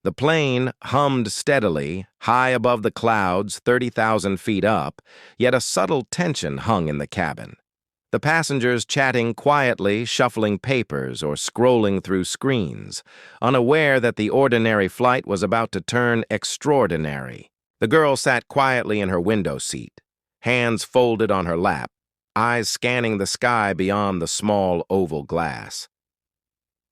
The plane hummed steadily, high above the clouds, 30,000 feet up, yet a subtle tension hung in the cabin. The passengers chatting quietly, shuffling papers or scrolling through screens, unaware that the ordinary flight was about to turn extraordinary. The girl sat quietly in her window seat, hands folded on her lap, eyes scanning the sky beyond the small oval glass.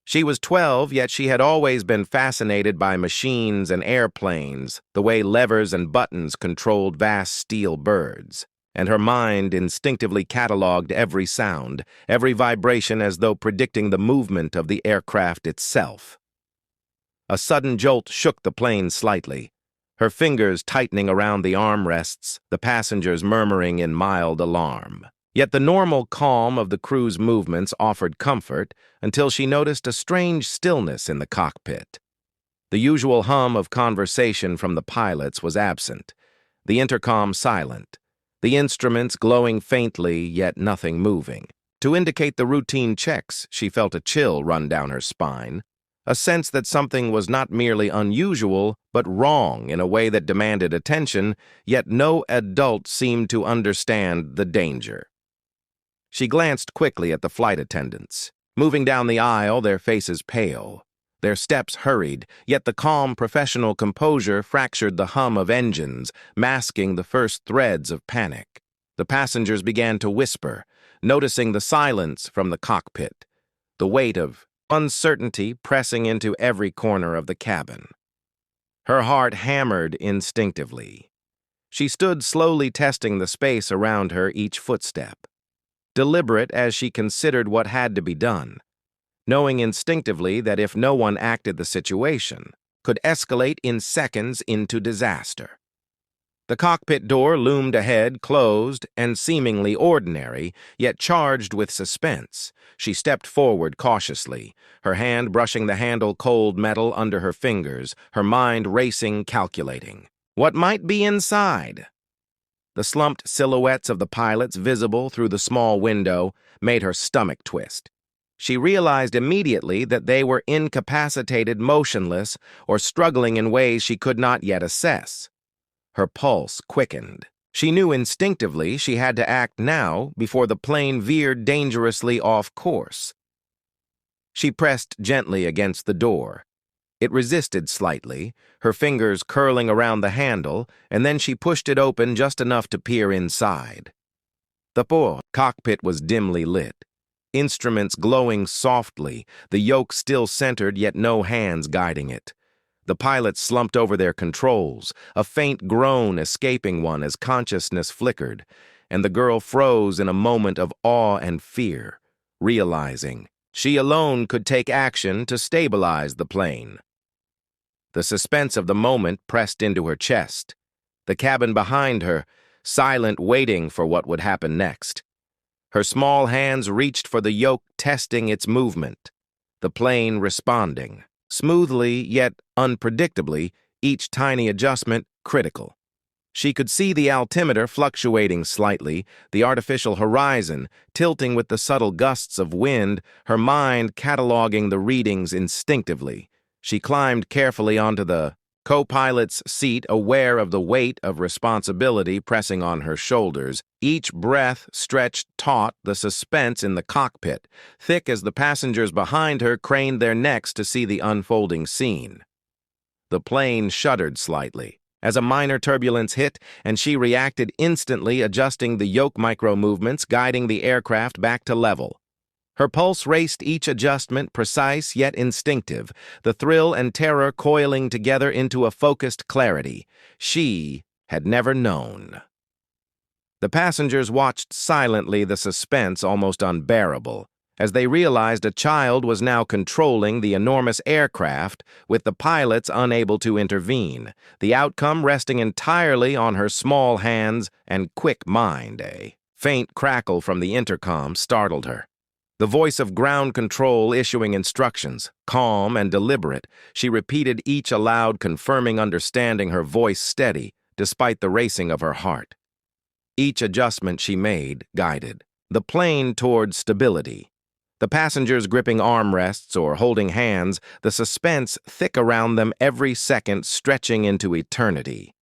She was 12, yet she had always been fascinated by machines and airplanes, the way levers and buttons controlled vast steel birds, and her mind instinctively catalogued every sound, every vibration as though predicting the movement of the aircraft itself. A sudden jolt shook the plane slightly, her fingers tightening around the armrests, the passengers murmuring in mild alarm. Yet the normal calm of the crew's movements offered comfort until she noticed a strange stillness in the cockpit. The usual hum of conversation from the pilots was absent, the intercom silent, the instruments glowing faintly yet nothing moving. To indicate the routine checks, she felt a chill run down her spine, a sense that something was not merely unusual but wrong in a way that demanded attention, yet no adult seemed to understand the danger. She glanced quickly at the flight attendants. Moving down the aisle, their faces pale. Their steps hurried, yet the calm professional composure fractured the hum of engines, masking the first threads of panic. The passengers began to whisper, noticing the silence from the cockpit, the weight of uncertainty pressing into every corner of the cabin. Her heart hammered instinctively. She stood slowly testing the space around her each footstep, deliberate as she considered what had to be done, knowing instinctively that if no one acted, the situation could escalate in seconds into disaster. The cockpit door loomed ahead, closed and seemingly ordinary, yet charged with suspense. She stepped forward cautiously, her hand brushing the handle cold metal under her fingers, her mind racing, calculating. What might be inside? The slumped silhouettes of the pilots visible through the small window made her stomach twist. She realized immediately that they were incapacitated, motionless, or struggling in ways she could not yet assess. Her pulse quickened. She knew instinctively she had to act now before the plane veered dangerously off course. She pressed gently against the door. It resisted slightly, her fingers curling around the handle, and then she pushed it open just enough to peer inside. The cockpit was dimly lit, instruments glowing softly, the yoke still centered yet no hands guiding it. The pilots slumped over their controls, a faint groan escaping one as consciousness flickered, and the girl froze in a moment of awe and fear, realizing she alone could take action to stabilize the plane. The suspense of the moment pressed into her chest, the cabin behind her, silent, waiting for what would happen next. Her small hands reached for the yoke, testing its movement, the plane responding, smoothly yet unpredictably, each tiny adjustment critical. She could see the altimeter fluctuating slightly, the artificial horizon tilting with the subtle gusts of wind, her mind cataloging the readings instinctively. She climbed carefully onto the co-pilot's seat, aware of the weight of responsibility pressing on her shoulders. Each breath stretched taut, the suspense in the cockpit, thick as the passengers behind her craned their necks to see the unfolding scene. The plane shuddered slightly as a minor turbulence hit, and she reacted instantly, adjusting the yoke micro-movements, guiding the aircraft back to level. Her pulse raced, each adjustment precise yet instinctive, the thrill and terror coiling together into a focused clarity she had never known. The passengers watched silently, the suspense almost unbearable, as they realized a child was now controlling the enormous aircraft, with the pilots unable to intervene, the outcome resting entirely on her small hands and quick mind. A faint crackle from the intercom startled her. The voice of ground control issuing instructions, calm and deliberate, she repeated each aloud, confirming understanding, her voice steady, despite the racing of her heart. Each adjustment she made guided the plane toward stability. The passengers gripping armrests or holding hands, the suspense thick around them every second stretching into eternity.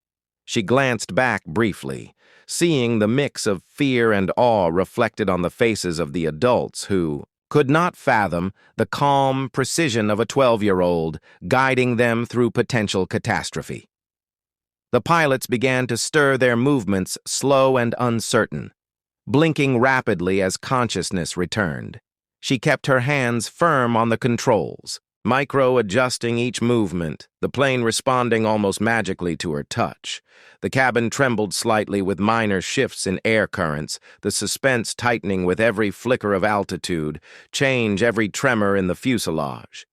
She glanced back briefly, seeing the mix of fear and awe reflected on the faces of the adults who could not fathom the calm precision of a 12-year-old guiding them through potential catastrophe. The pilots began to stir their movements slow and uncertain, blinking rapidly as consciousness returned. She kept her hands firm on the controls, micro-adjusting each movement, the plane responding almost magically to her touch. The cabin trembled slightly with minor shifts in air currents, the suspense tightening with every flicker of altitude, change every tremor in the fuselage.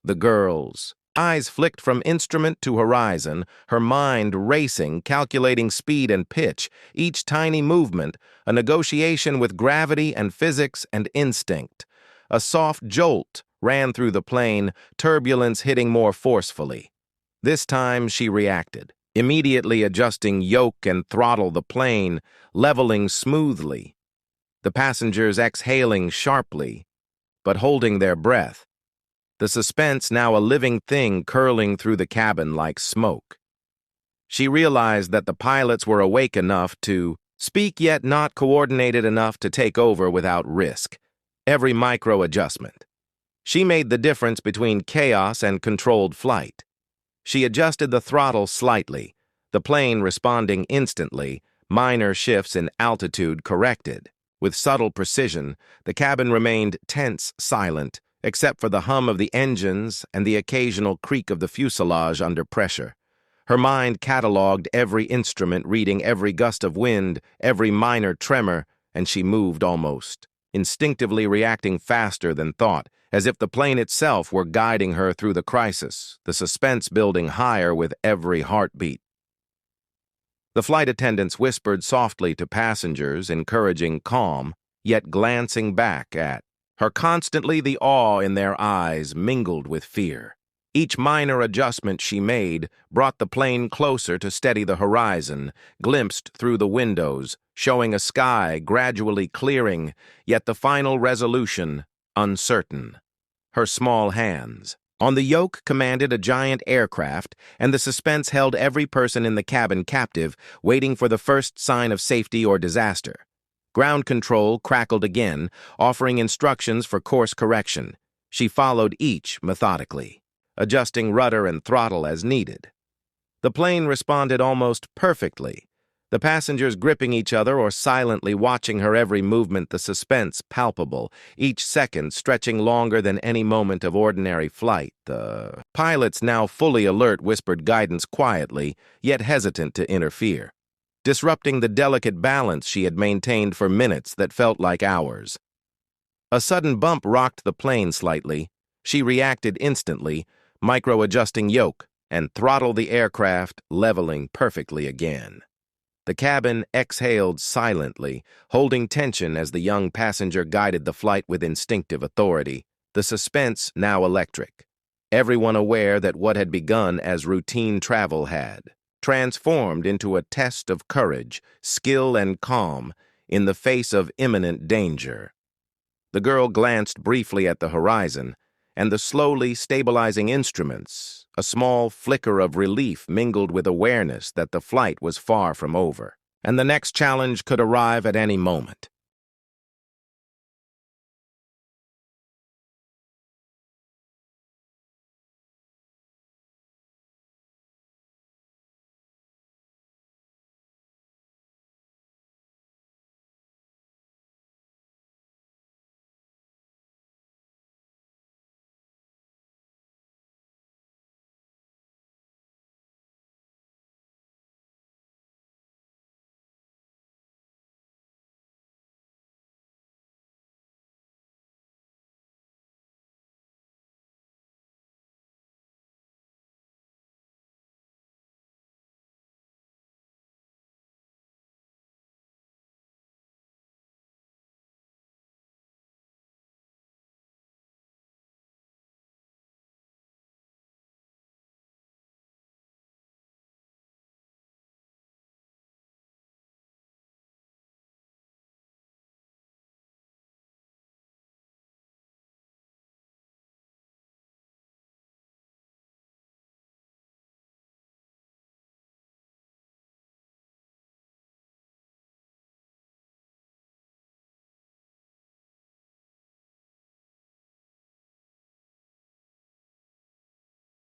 The girl's eyes flicked from instrument to horizon, her mind racing, calculating speed and pitch, each tiny movement, a negotiation with gravity and physics and instinct. A soft jolt ran through the plane, turbulence hitting more forcefully. This time she reacted, immediately adjusting yoke and throttle the plane, leveling smoothly. The passengers exhaling sharply, but holding their breath. The suspense now a living thing curling through the cabin like smoke. She realized that the pilots were awake enough to speak yet not coordinated enough to take over without risk. Every micro-adjustment. She made the difference between chaos and controlled flight. She adjusted the throttle slightly, the plane responding instantly, minor shifts in altitude corrected. With subtle precision, the cabin remained tense, silent, except for the hum of the engines and the occasional creak of the fuselage under pressure. Her mind cataloged every instrument, reading every gust of wind, every minor tremor, and she moved almost, instinctively reacting faster than thought, as if the plane itself were guiding her through the crisis, the suspense building higher with every heartbeat. The flight attendants whispered softly to passengers, encouraging calm, yet glancing back at her constantly, the awe in their eyes mingled with fear. Each minor adjustment she made brought the plane closer to steady the horizon, glimpsed through the windows, showing a sky gradually clearing, yet the final resolution uncertain. Her small hands on the yoke commanded a giant aircraft, and the suspense held every person in the cabin captive, waiting for the first sign of safety or disaster. Ground control crackled again, offering instructions for course correction. She followed each methodically, adjusting rudder and throttle as needed. The plane responded almost perfectly, the passengers gripping each other or silently watching her every movement, the suspense palpable, each second stretching longer than any moment of ordinary flight. The pilots, now fully alert, whispered guidance quietly, yet hesitant to interfere, disrupting the delicate balance she had maintained for minutes that felt like hours. A sudden bump rocked the plane slightly. She reacted instantly, micro-adjusting yoke, and throttled the aircraft, leveling perfectly again. The cabin exhaled silently, holding tension as the young passenger guided the flight with instinctive authority, the suspense now electric. Everyone aware that what had begun as routine travel had transformed into a test of courage, skill, and calm in the face of imminent danger. The girl glanced briefly at the horizon, and the slowly stabilizing instruments, a small flicker of relief mingled with awareness that the flight was far from over, and the next challenge could arrive at any moment.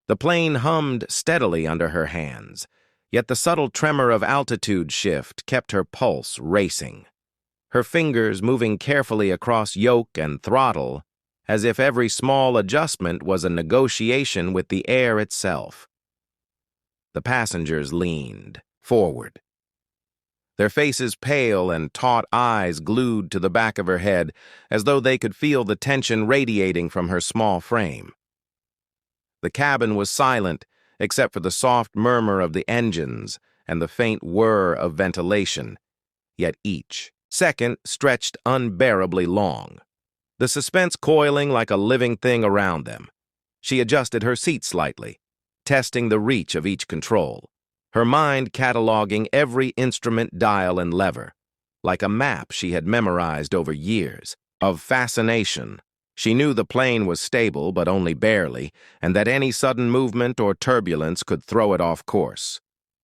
The plane hummed steadily under her hands, yet the subtle tremor of altitude shift kept her pulse racing. Her fingers moving carefully across yoke and throttle, as if every small adjustment was a negotiation with the air itself. The passengers leaned forward, their faces pale and taut eyes glued to the back of her head, as though they could feel the tension radiating from her small frame. The cabin was silent, except for the soft murmur of the engines and the faint whir of ventilation, yet each second stretched unbearably long, the suspense coiling like a living thing around them. She adjusted her seat slightly, testing the reach of each control, her mind cataloging every instrument, dial, and lever, like a map she had memorized over years of fascination. She knew the plane was stable, but only barely, and that any sudden movement or turbulence could throw it off course.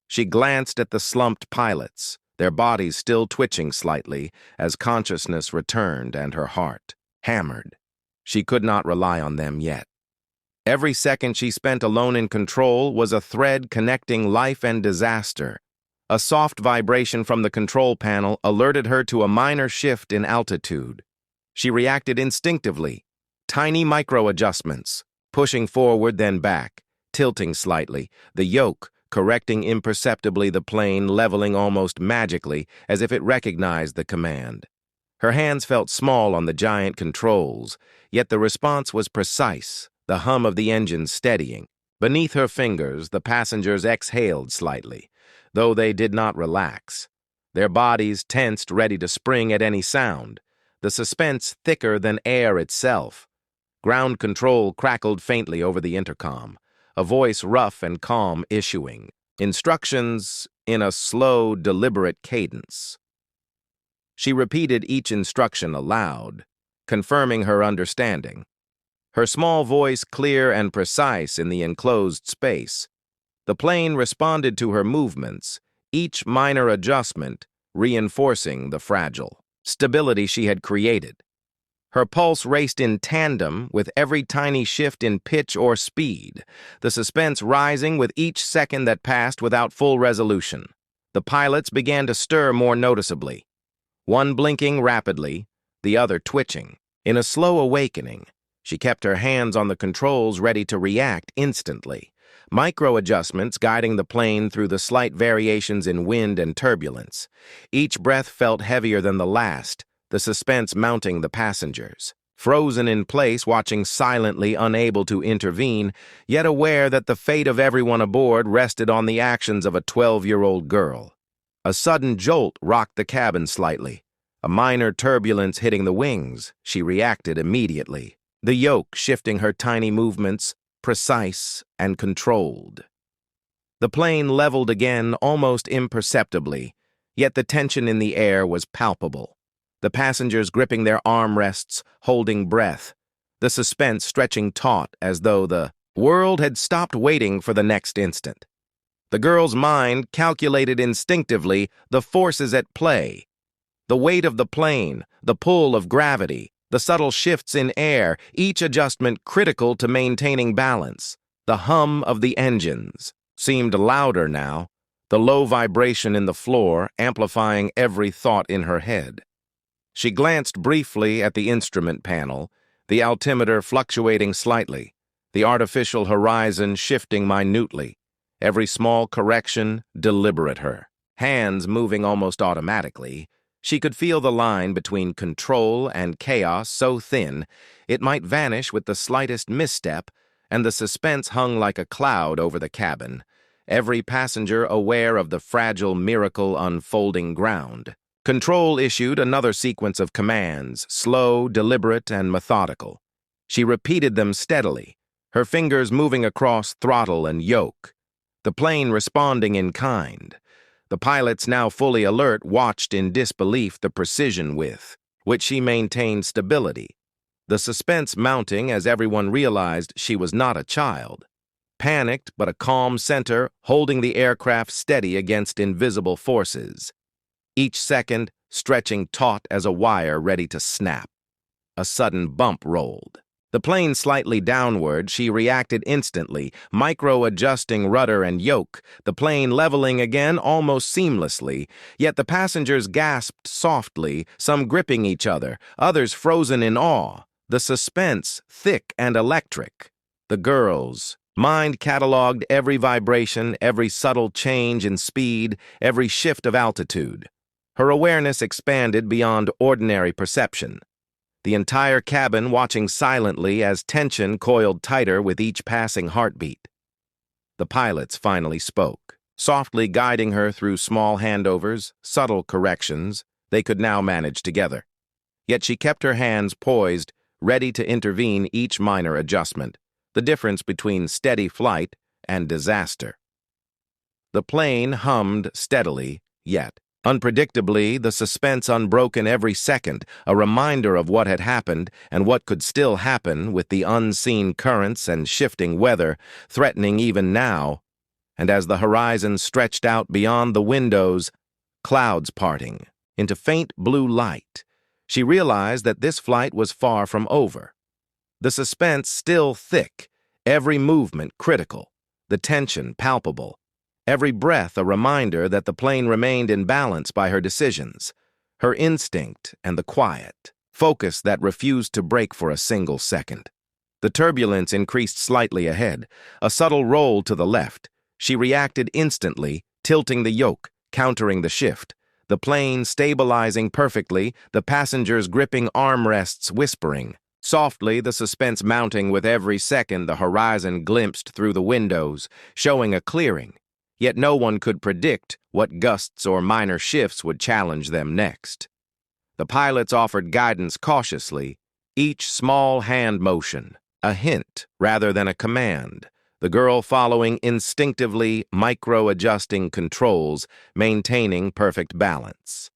She glanced at the slumped pilots, their bodies still twitching slightly as consciousness returned and her heart hammered. She could not rely on them yet. Every second she spent alone in control was a thread connecting life and disaster. A soft vibration from the control panel alerted her to a minor shift in altitude. She reacted instinctively, tiny micro-adjustments, pushing forward then back, tilting slightly, the yoke correcting imperceptibly, the plane leveling almost magically as if it recognized the command. Her hands felt small on the giant controls, yet the response was precise, the hum of the engine steadying. Beneath her fingers, the passengers exhaled slightly, though they did not relax. Their bodies tensed, ready to spring at any sound, the suspense thicker than air itself. Ground control crackled faintly over the intercom, a voice rough and calm issuing instructions in a slow, deliberate cadence. She repeated each instruction aloud, confirming her understanding. Her small voice clear and precise in the enclosed space. The plane responded to her movements, each minor adjustment reinforcing the fragile stability she had created. Her pulse raced in tandem with every tiny shift in pitch or speed, the suspense rising with each second that passed without full resolution. The pilots began to stir more noticeably, one blinking rapidly, the other twitching. In a slow awakening, she kept her hands on the controls ready to react instantly, micro-adjustments guiding the plane through the slight variations in wind and turbulence. Each breath felt heavier than the last, the suspense mounting the passengers, frozen in place, watching silently, unable to intervene, yet aware that the fate of everyone aboard rested on the actions of a 12-year-old girl. A sudden jolt rocked the cabin slightly, a minor turbulence hitting the wings. She reacted immediately, the yoke shifting her tiny movements, precise and controlled. The plane leveled again almost imperceptibly, yet the tension in the air was palpable. The passengers gripping their armrests, holding breath, the suspense stretching taut as though the world had stopped waiting for the next instant. The girl's mind calculated instinctively the forces at play. The weight of the plane, the pull of gravity, the subtle shifts in air, each adjustment critical to maintaining balance. The hum of the engines seemed louder now, the low vibration in the floor amplifying every thought in her head. She glanced briefly at the instrument panel, the altimeter fluctuating slightly, the artificial horizon shifting minutely, every small correction deliberate her. Hands moving almost automatically, she could feel the line between control and chaos so thin it might vanish with the slightest misstep, and the suspense hung like a cloud over the cabin, every passenger aware of the fragile miracle unfolding ground. Control issued another sequence of commands, slow, deliberate, and methodical. She repeated them steadily, her fingers moving across throttle and yoke, the plane responding in kind. The pilots, now fully alert, watched in disbelief the precision with which she maintained stability, the suspense mounting as everyone realized she was not a child. Panicked but a calm center holding the aircraft steady against invisible forces, each second stretching taut as a wire ready to snap. A sudden bump rolled. The plane slightly downward, she reacted instantly, micro-adjusting rudder and yoke, the plane leveling again almost seamlessly, yet the passengers gasped softly, some gripping each other, others frozen in awe, the suspense thick and electric. The girls, mind cataloged every vibration, every subtle change in speed, every shift of altitude. Her awareness expanded beyond ordinary perception. The entire cabin watching silently as tension coiled tighter with each passing heartbeat. The pilots finally spoke, softly guiding her through small handovers, subtle corrections they could now manage together. Yet she kept her hands poised, ready to intervene each minor adjustment, the difference between steady flight and disaster. The plane hummed steadily, yet unpredictably, the suspense unbroken every second, a reminder of what had happened and what could still happen with the unseen currents and shifting weather threatening even now. And as the horizon stretched out beyond the windows, clouds parting into faint blue light, she realized that this flight was far from over. The suspense still thick, every movement critical, the tension palpable. Every breath a reminder that the plane remained in balance by her decisions, her instinct and the quiet, focus that refused to break for a single second. The turbulence increased slightly ahead, a subtle roll to the left. She reacted instantly, tilting the yoke, countering the shift. The plane stabilizing perfectly, the passengers gripping armrests, whispering. Softly, the suspense mounting with every second the horizon glimpsed through the windows, showing a clearing. Yet no one could predict what gusts or minor shifts would challenge them next. The pilots offered guidance cautiously, each small hand motion, a hint rather than a command, the girl following instinctively, micro-adjusting controls, maintaining perfect balance.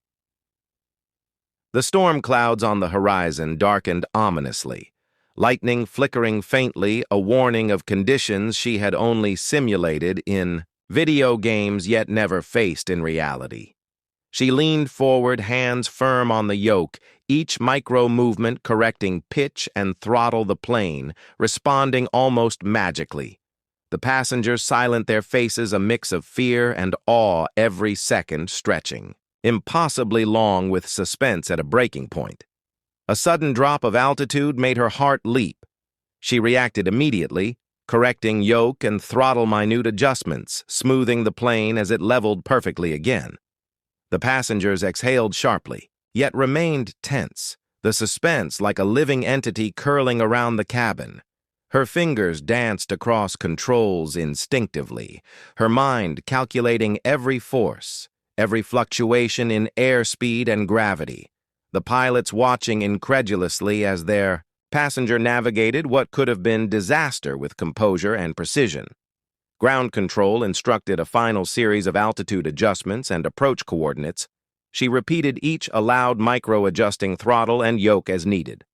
The storm clouds on the horizon darkened ominously, lightning flickering faintly, a warning of conditions she had only simulated in video games yet never faced in reality. She leaned forward, hands firm on the yoke, each micro-movement correcting pitch and throttle the plane, responding almost magically. The passengers silent, their faces a mix of fear and awe, every second stretching, impossibly long with suspense at a breaking point. A sudden drop of altitude made her heart leap. She reacted immediately, correcting yoke and throttle minute adjustments, smoothing the plane as it leveled perfectly again. The passengers exhaled sharply, yet remained tense, the suspense like a living entity curling around the cabin. Her fingers danced across controls instinctively, her mind calculating every force, every fluctuation in airspeed and gravity. The pilots watching incredulously as their passenger navigated what could have been disaster with composure and precision. Ground control instructed a final series of altitude adjustments and approach coordinates. She repeated each aloud, micro-adjusting throttle and yoke as needed.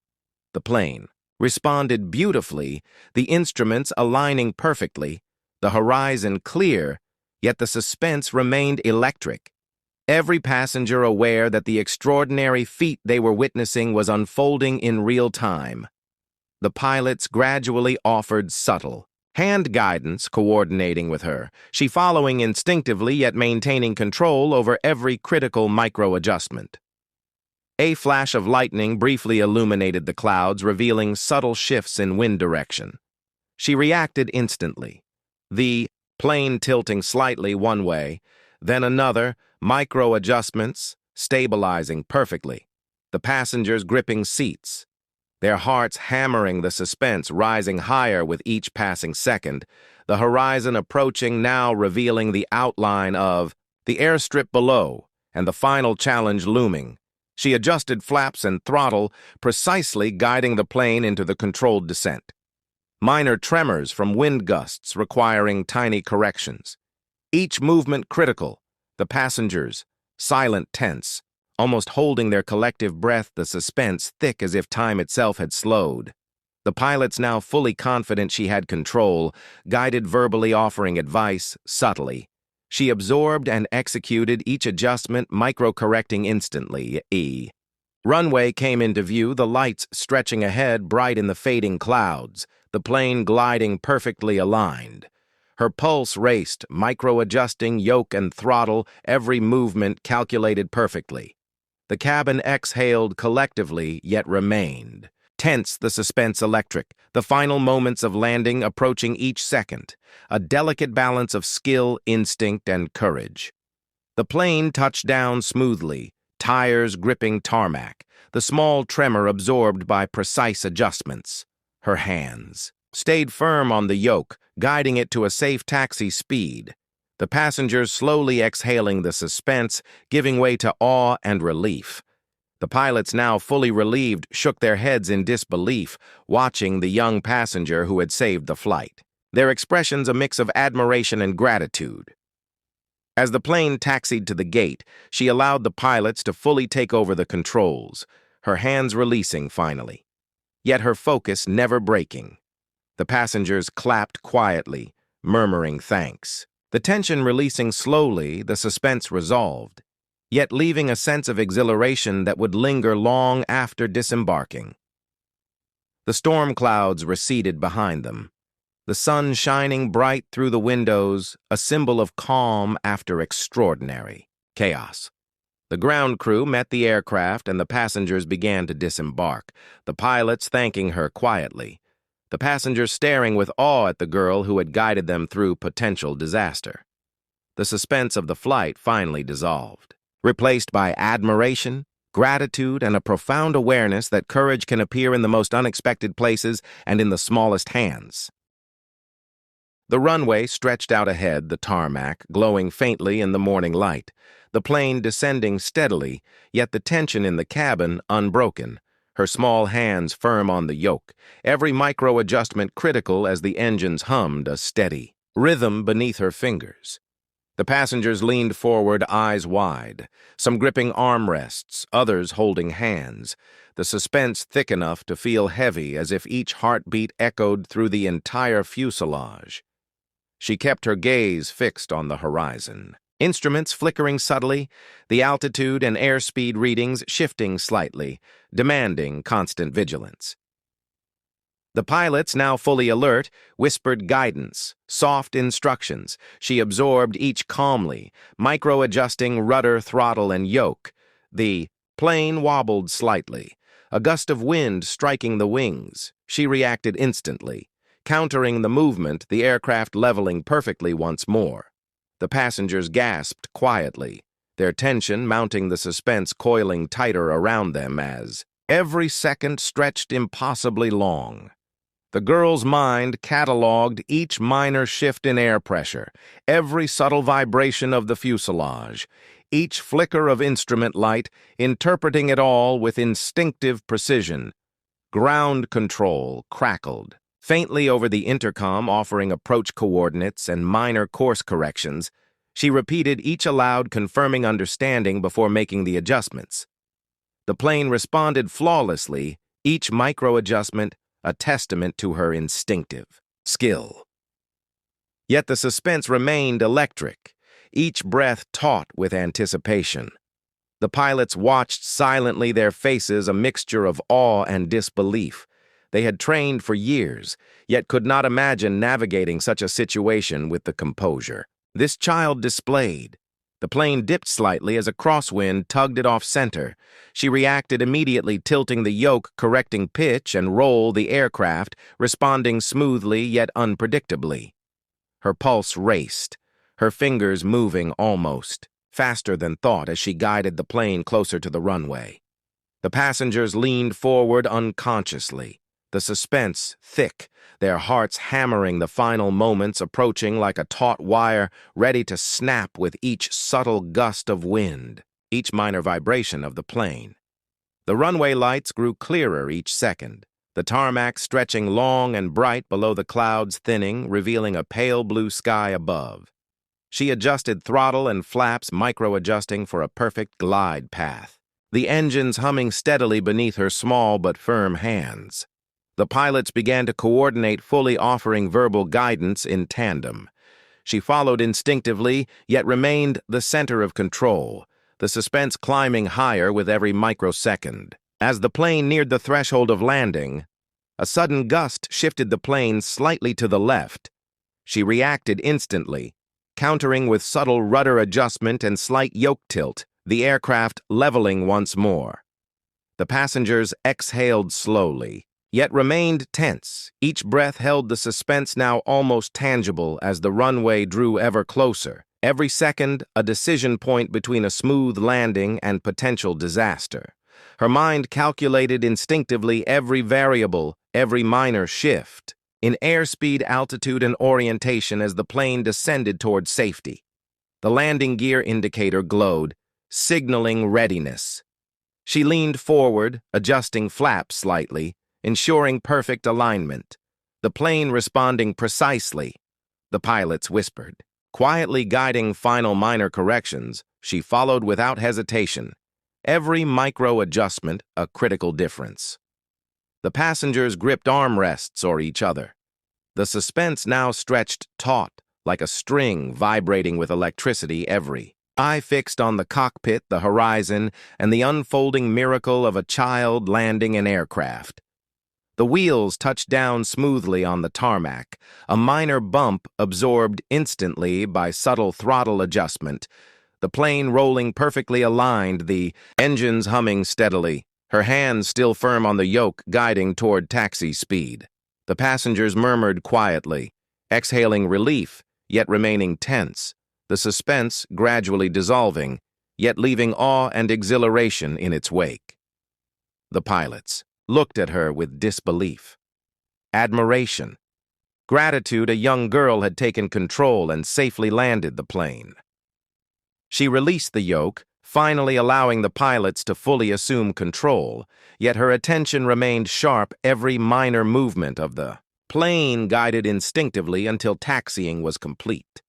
The plane responded beautifully, the instruments aligning perfectly, the horizon clear, yet the suspense remained electric. Every passenger aware that the extraordinary feat they were witnessing was unfolding in real time. The pilots gradually offered subtle hand guidance, coordinating with her, she following instinctively yet maintaining control over every critical micro-adjustment. A flash of lightning briefly illuminated the clouds, revealing subtle shifts in wind direction. She reacted instantly, the plane tilting slightly one way, then another, micro-adjustments, stabilizing perfectly, the passengers gripping seats, their hearts hammering, the suspense rising higher with each passing second, the horizon approaching, now revealing the outline of the airstrip below and the final challenge looming. She adjusted flaps and throttle, precisely guiding the plane into the controlled descent. Minor tremors from wind gusts requiring tiny corrections. Each movement critical, the passengers, silent, tense, almost holding their collective breath, the suspense thick as if time itself had slowed. The pilots now fully confident she had control, guided verbally offering advice, subtly. She absorbed and executed each adjustment, micro-correcting instantly. Runway came into view, the lights stretching ahead bright in the fading clouds, the plane gliding perfectly aligned. Her pulse raced, micro-adjusting yoke and throttle, every movement calculated perfectly. The cabin exhaled collectively, yet remained. Tense, the suspense electric, the final moments of landing approaching each second, a delicate balance of skill, instinct, and courage. The plane touched down smoothly, tires gripping tarmac, the small tremor absorbed by precise adjustments. Her hands stayed firm on the yoke, guiding it to a safe taxi speed. The passengers slowly exhaling the suspense, giving way to awe and relief. The pilots, now fully relieved, shook their heads in disbelief, watching the young passenger who had saved the flight. Their expressions a mix of admiration and gratitude. As the plane taxied to the gate, she allowed the pilots to fully take over the controls, her hands releasing finally. Yet her focus never breaking. The passengers clapped quietly, murmuring thanks. The tension releasing slowly, the suspense resolved, yet leaving a sense of exhilaration that would linger long after disembarking. The storm clouds receded behind them, the sun shining bright through the windows, a symbol of calm after extraordinary chaos. The ground crew met the aircraft and the passengers began to disembark, the pilots thanking her quietly, the passengers staring with awe at the girl who had guided them through potential disaster. The suspense of the flight finally dissolved, replaced by admiration, gratitude, and a profound awareness that courage can appear in the most unexpected places and in the smallest hands. The runway stretched out ahead, the tarmac glowing faintly in the morning light, the plane descending steadily, yet the tension in the cabin unbroken, her small hands firm on the yoke, every micro-adjustment critical as the engines hummed a steady rhythm beneath her fingers. The passengers leaned forward, eyes wide, some gripping armrests, others holding hands, the suspense thick enough to feel heavy as if each heartbeat echoed through the entire fuselage. She kept her gaze fixed on the horizon, instruments flickering subtly, the altitude and airspeed readings shifting slightly, demanding constant vigilance. The pilots, now fully alert, whispered guidance, soft instructions. She absorbed each calmly, micro-adjusting rudder, throttle, and yoke. The plane wobbled slightly, a gust of wind striking the wings. She reacted instantly, countering the movement, the aircraft leveling perfectly once more. The passengers gasped quietly, their tension mounting, the suspense coiling tighter around them as every second stretched impossibly long. The girl's mind cataloged each minor shift in air pressure, every subtle vibration of the fuselage, each flicker of instrument light, interpreting it all with instinctive precision. Ground control crackled faintly over the intercom, offering approach coordinates and minor course corrections. She repeated each aloud, confirming understanding before making the adjustments. The plane responded flawlessly, each micro-adjustment a testament to her instinctive skill. Yet the suspense remained electric, each breath taut with anticipation. The pilots watched silently, their faces a mixture of awe and disbelief. They had trained for years, yet could not imagine navigating such a situation with the composure this child displayed. The plane dipped slightly as a crosswind tugged it off center. She reacted immediately, tilting the yoke, correcting pitch and roll the aircraft, responding smoothly yet unpredictably. Her pulse raced, her fingers moving almost faster than thought as she guided the plane closer to the runway. The passengers leaned forward unconsciously, the suspense thick, their hearts hammering, the final moments approaching like a taut wire, ready to snap with each subtle gust of wind, each minor vibration of the plane. The runway lights grew clearer each second, the tarmac stretching long and bright below, the clouds thinning, revealing a pale blue sky above. She adjusted throttle and flaps, micro-adjusting for a perfect glide path, the engines humming steadily beneath her small but firm hands. The pilots began to coordinate, fully offering verbal guidance in tandem. She followed instinctively, yet remained the center of control, the suspense climbing higher with every microsecond. As the plane neared the threshold of landing, a sudden gust shifted the plane slightly to the left. She reacted instantly, countering with subtle rudder adjustment and slight yoke tilt, the aircraft leveling once more. The passengers exhaled slowly, yet remained tense. Each breath held the suspense now almost tangible as the runway drew ever closer. Every second, a decision point between a smooth landing and potential disaster. Her mind calculated instinctively every variable, every minor shift, in airspeed, altitude, and orientation as the plane descended toward safety. The landing gear indicator glowed, signaling readiness. She leaned forward, adjusting flaps slightly, ensuring perfect alignment. The plane responding precisely. The pilots whispered. Quietly guiding final minor corrections, she followed without hesitation. Every micro-adjustment a critical difference. The passengers gripped armrests or each other. The suspense now stretched taut, like a string vibrating with electricity every eye fixed on the cockpit, the horizon, and the unfolding miracle of a child landing an aircraft. The wheels touched down smoothly on the tarmac, a minor bump absorbed instantly by subtle throttle adjustment, the plane rolling perfectly aligned, the engines humming steadily, her hands still firm on the yoke guiding toward taxi speed. The passengers murmured quietly, exhaling relief, yet remaining tense, the suspense gradually dissolving, yet leaving awe and exhilaration in its wake. The pilots looked at her with disbelief, admiration, gratitude. A young girl had taken control and safely landed the plane. She released the yoke, finally allowing the pilots to fully assume control, yet her attention remained sharp. Every minor movement of the plane guided instinctively until taxiing was complete.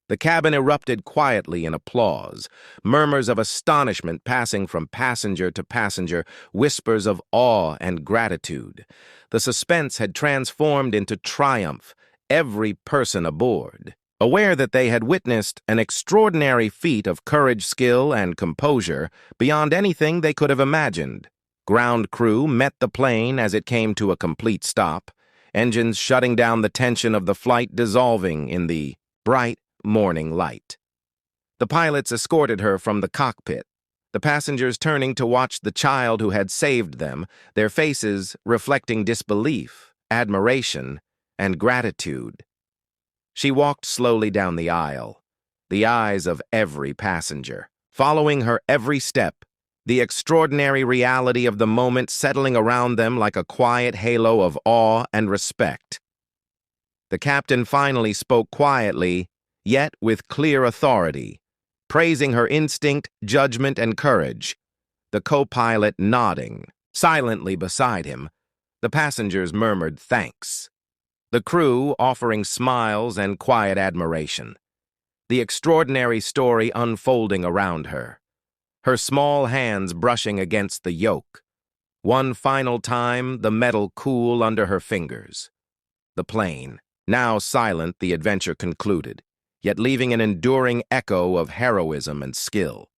The cabin erupted quietly in applause, murmurs of astonishment passing from passenger to passenger, whispers of awe and gratitude. The suspense had transformed into triumph, every person aboard, aware that they had witnessed an extraordinary feat of courage, skill, and composure beyond anything they could have imagined. Ground crew met the plane as it came to a complete stop, engines shutting down, the tension of the flight dissolving in the bright morning light. The pilots escorted her from the cockpit, the passengers turning to watch the child who had saved them, their faces reflecting disbelief, admiration, and gratitude. She walked slowly down the aisle, the eyes of every passenger, following her every step, the extraordinary reality of the moment settling around them like a quiet halo of awe and respect. The captain finally spoke quietly, yet with clear authority, praising her instinct, judgment, and courage, the co-pilot nodding silently beside him. The passengers murmured thanks, the crew offering smiles and quiet admiration, the extraordinary story unfolding around her, her small hands brushing against the yoke. One final time, the metal cool under her fingers. The plane, now silent, the adventure concluded, yet leaving an enduring echo of heroism and skill.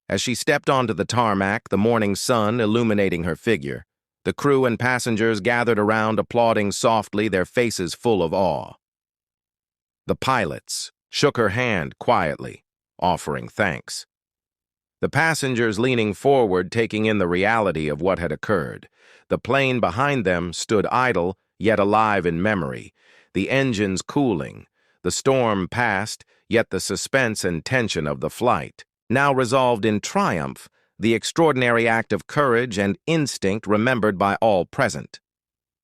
As she stepped onto the tarmac, the morning sun illuminating her figure, the crew and passengers gathered around, applauding softly, their faces full of awe. The pilots shook her hand quietly, offering thanks. The passengers leaning forward, taking in the reality of what had occurred. The plane behind them stood idle, yet alive in memory, the engines cooling. The storm passed, yet the suspense and tension of the flight, now resolved in triumph, the extraordinary act of courage and instinct remembered by all present.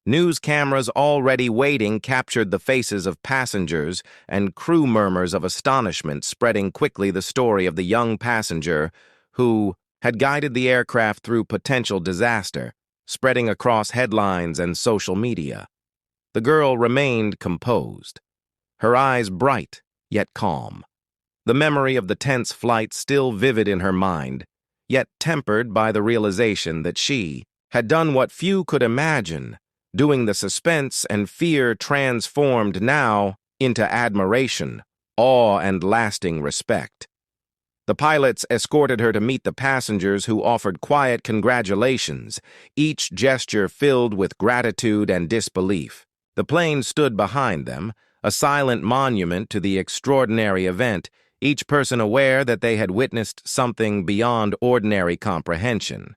News cameras already waiting captured the faces of passengers and crew, murmurs of astonishment spreading quickly, the story of the young passenger who had guided the aircraft through potential disaster, spreading across headlines and social media. The girl remained composed, her eyes bright yet calm, the memory of the tense flight still vivid in her mind, yet tempered by the realization that she had done what few could imagine, doing the suspense and fear transformed now into admiration, awe, and lasting respect. The pilots escorted her to meet the passengers who offered quiet congratulations, each gesture filled with gratitude and disbelief. The plane stood behind them, a silent monument to the extraordinary event, each person aware that they had witnessed something beyond ordinary comprehension.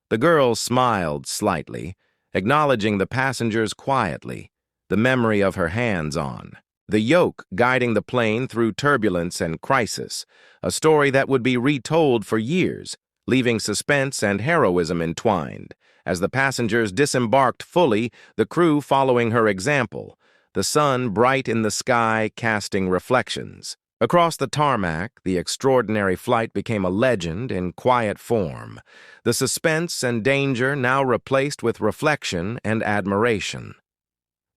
The girl smiled slightly, acknowledging the passengers quietly, the memory of her hands-on, the yoke guiding the plane through turbulence and crisis, a story that would be retold for years, leaving suspense and heroism entwined. As the passengers disembarked fully, the crew following her example, the sun bright in the sky casting reflections. Across the tarmac, the extraordinary flight became a legend in quiet form, the suspense and danger now replaced with reflection and admiration.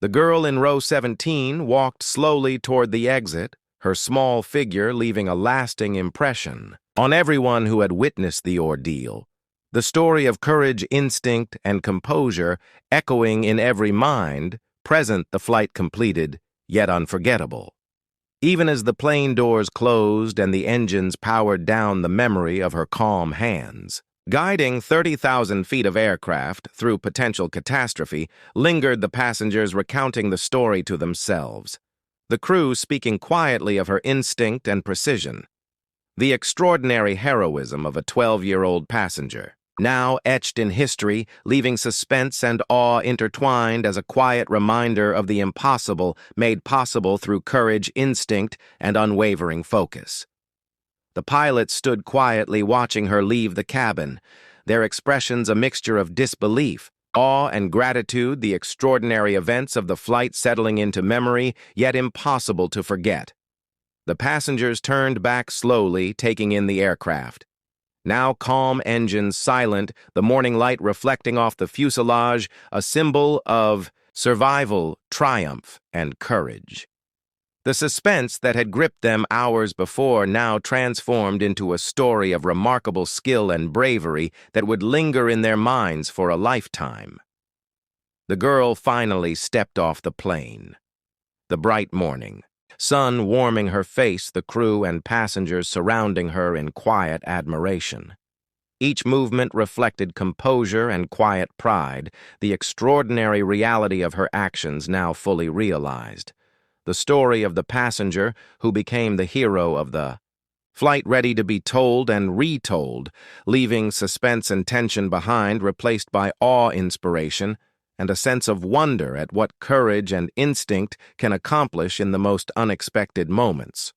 The girl in row 17 walked slowly toward the exit, her small figure leaving a lasting impression on everyone who had witnessed the ordeal, the story of courage, instinct, and composure echoing in every mind, present the flight completed, yet unforgettable. Even as the plane doors closed and the engines powered down, the memory of her calm hands, guiding 30,000 feet of aircraft through potential catastrophe, lingered, the passengers recounting the story to themselves, the crew speaking quietly of her instinct and precision, the extraordinary heroism of a 12-year-old passenger, now etched in history, leaving suspense and awe intertwined as a quiet reminder of the impossible made possible through courage, instinct, and unwavering focus. The pilots stood quietly watching her leave the cabin, their expressions a mixture of disbelief, awe, and gratitude, the extraordinary events of the flight settling into memory, yet impossible to forget. The passengers turned back slowly, taking in the aircraft. Now calm engines silent, the morning light reflecting off the fuselage, a symbol of survival, triumph, and courage. The suspense that had gripped them hours before now transformed into a story of remarkable skill and bravery that would linger in their minds for a lifetime. The girl finally stepped off the plane. The bright morning, sun warming her face, the crew and passengers surrounding her in quiet admiration. Each movement reflected composure and quiet pride, the extraordinary reality of her actions now fully realized. The story of the passenger who became the hero of the flight, ready to be told and retold, leaving suspense and tension behind, replaced by awe, inspiration, and a sense of wonder at what courage and instinct can accomplish in the most unexpected moments.